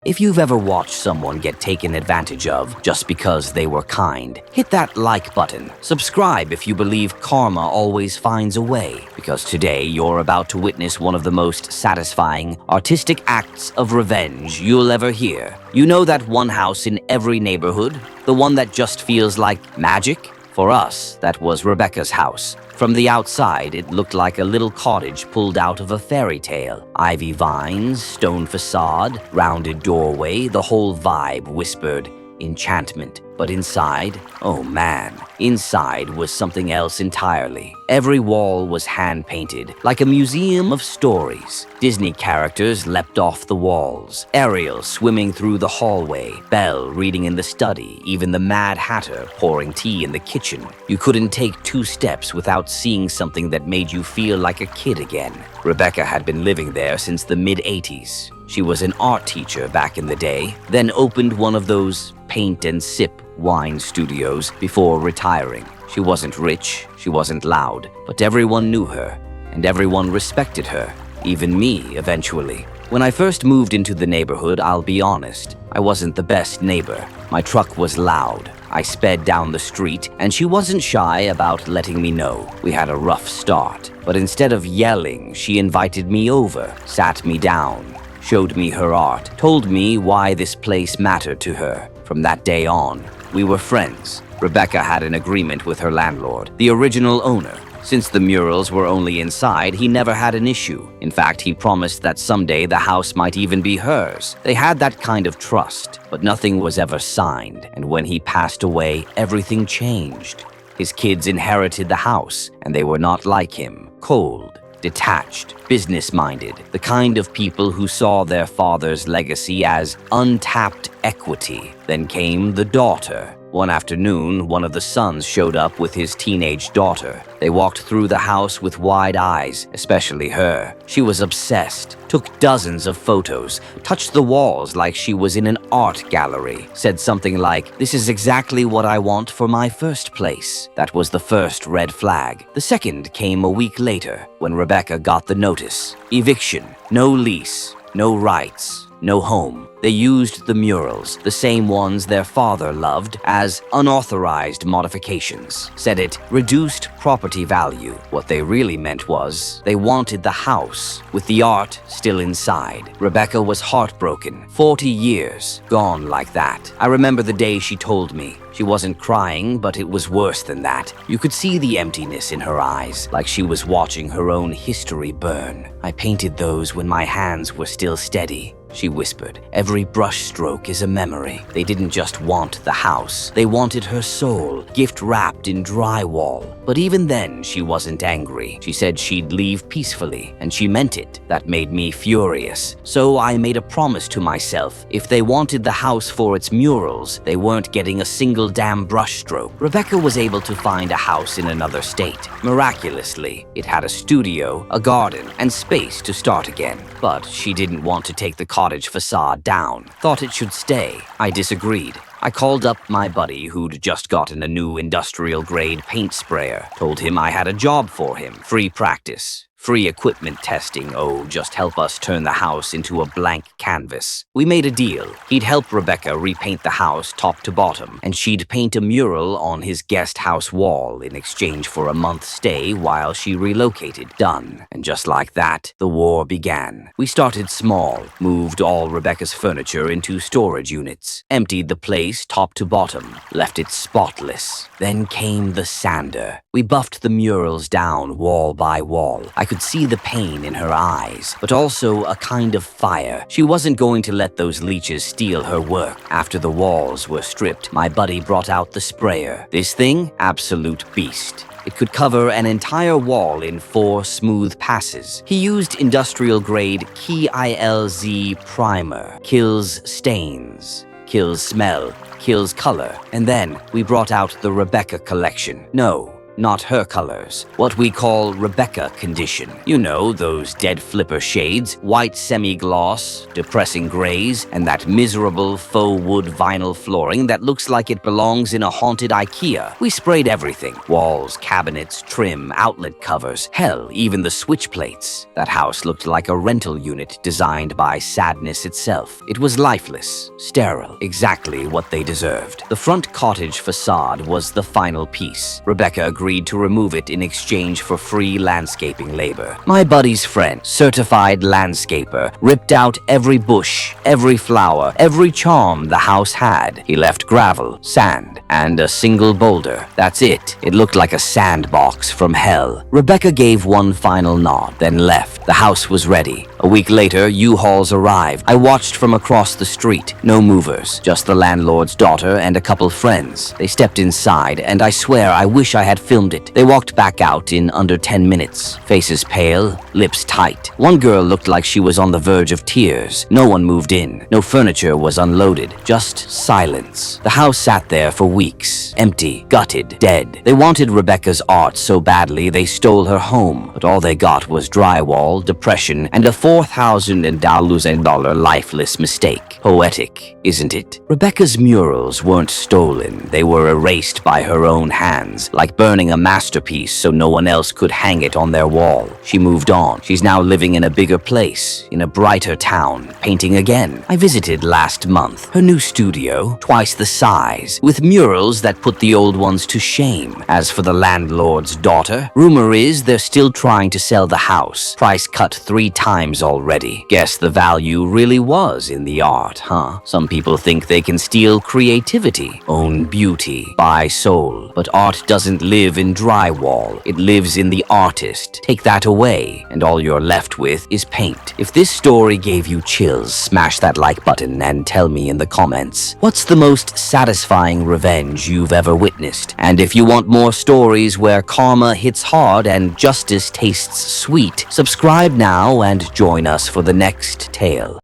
If you've ever watched someone get taken advantage of just because they were kind, hit that like button. Subscribe if you believe karma always finds a way, because today you're about to witness one of the most satisfying, artistic acts of revenge you'll ever hear. You know that one house in every neighborhood? The one that just feels like magic? For us, that was Rebecca's house. From the outside, it looked like a little cottage pulled out of a fairy tale. Ivy vines, stone facade, rounded doorway, the whole vibe whispered enchantment. But inside, oh man, inside was something else entirely. Every wall was hand-painted, like a museum of stories. Disney characters leapt off the walls, Ariel swimming through the hallway, Belle reading in the study, even the Mad Hatter pouring tea in the kitchen. You couldn't take 2 steps without seeing something that made you feel like a kid again. Rebecca had been living there since the mid-80s. She was an art teacher back in the day, then opened one of those paint and sip wine studios before retiring. She wasn't rich, she wasn't loud, but everyone knew her, and everyone respected her, even me eventually. When I first moved into the neighborhood, I'll be honest, I wasn't the best neighbor. My truck was loud. I sped down the street, and she wasn't shy about letting me know. We had a rough start, but instead of yelling, she invited me over, sat me down, showed me her art, told me why this place mattered to her. From that day on, we were friends. Rebecca had an agreement with her landlord, the original owner. Since the murals were only inside, he never had an issue. In fact, he promised that someday the house might even be hers. They had that kind of trust, but nothing was ever signed. And when he passed away, everything changed. His kids inherited the house, and they were not like him. Cold, detached, business-minded, the kind of people who saw their father's legacy as untapped equity. Then came the daughter. One afternoon, one of the sons showed up with his teenage daughter. They walked through the house with wide eyes, especially her. She was obsessed, took dozens of photos, touched the walls like she was in an art gallery, said something like, "This is exactly what I want for my first place." That was the first red flag. The second came a week later, when Rebecca got the notice. Eviction, no lease, no rights, no home. They used the murals, the same ones their father loved, as unauthorized modifications. Said it reduced property value. What they really meant was they wanted the house, with the art still inside. Rebecca was heartbroken. 40 years gone like that. I remember the day she told me. She wasn't crying, but it was worse than that. You could see the emptiness in her eyes, like she was watching her own history burn. "I painted those when my hands were still steady," she whispered. "Every brushstroke is a memory." They didn't just want the house. They wanted her soul, gift-wrapped in drywall. But even then, she wasn't angry. She said she'd leave peacefully, and she meant it. That made me furious. So I made a promise to myself. If they wanted the house for its murals, they weren't getting a single damn brushstroke. Rebecca was able to find a house in another state. Miraculously, it had a studio, a garden, and space to start again. But she didn't want to take the cottage facade down. Thought it should stay. I disagreed. I called up my buddy who'd just gotten a new industrial-grade paint sprayer. Told him I had a job for him. Free practice. Free equipment testing. Oh, just help us turn the house into a blank canvas. We made a deal. He'd help Rebecca repaint the house top to bottom, and she'd paint a mural on his guest house wall in exchange for a month's stay while she relocated. Done. And just like that, the war began. We started small, moved all Rebecca's furniture into storage units, emptied the place top to bottom, left it spotless. Then came the sander. We buffed the murals down wall by wall. I could see the pain in her eyes, but also a kind of fire. She wasn't going to let those leeches steal her work. After the walls were stripped, my buddy brought out the sprayer. This thing? Absolute beast. It could cover an entire wall in 4 smooth passes. He used industrial-grade KILZ primer. Kills stains, kills smell, kills color. And then we brought out the Rebecca collection. No, not her colors. What we call Rebecca condition. You know, those dead flipper shades, white semi-gloss, depressing grays, and that miserable faux wood vinyl flooring that looks like it belongs in a haunted IKEA. We sprayed everything. Walls, cabinets, trim, outlet covers, hell, even the switch plates. That house looked like a rental unit designed by sadness itself. It was lifeless, sterile, exactly what they deserved. The front cottage facade was the final piece. Rebecca agreed to remove it in exchange for free landscaping labor. My buddy's friend, certified landscaper, ripped out every bush, every flower, every charm the house had. He left gravel, sand, and a single boulder. That's it. It looked like a sandbox from hell. Rebecca gave one final nod, then left. The house was ready. A week later, U-Hauls arrived. I watched from across the street. No movers, just the landlord's daughter and a couple friends. They stepped inside, and I swear I wish I had filmed it. They walked back out in under 10 minutes. Faces pale, lips tight. One girl looked like she was on the verge of tears. No one moved in. No furniture was unloaded. Just silence. The house sat there for weeks. Empty, gutted, dead. They wanted Rebecca's art so badly they stole her home. But all they got was drywall, depression, and a $4,000 lifeless mistake. Poetic, isn't it? Rebecca's murals weren't stolen. They were erased by her own hands, like burning a masterpiece so no one else could hang it on their wall. She moved on. She's now living in a bigger place, in a brighter town, painting again. I visited last month. Her new studio, twice the size, with murals that put the old ones to shame. As for the landlord's daughter, rumor is they're still trying to sell the house. Price cut 3 times already. Guess the value really was in the art, huh? Some people think they can steal creativity, own beauty, buy soul. But art doesn't live in drywall. It lives in the artist. Take that away, and all you're left with is paint. If this story gave you chills, smash that like button and tell me in the comments, what's the most satisfying revenge you've ever witnessed? And if you want more stories where karma hits hard and justice tastes sweet, subscribe now and join us for the next tale.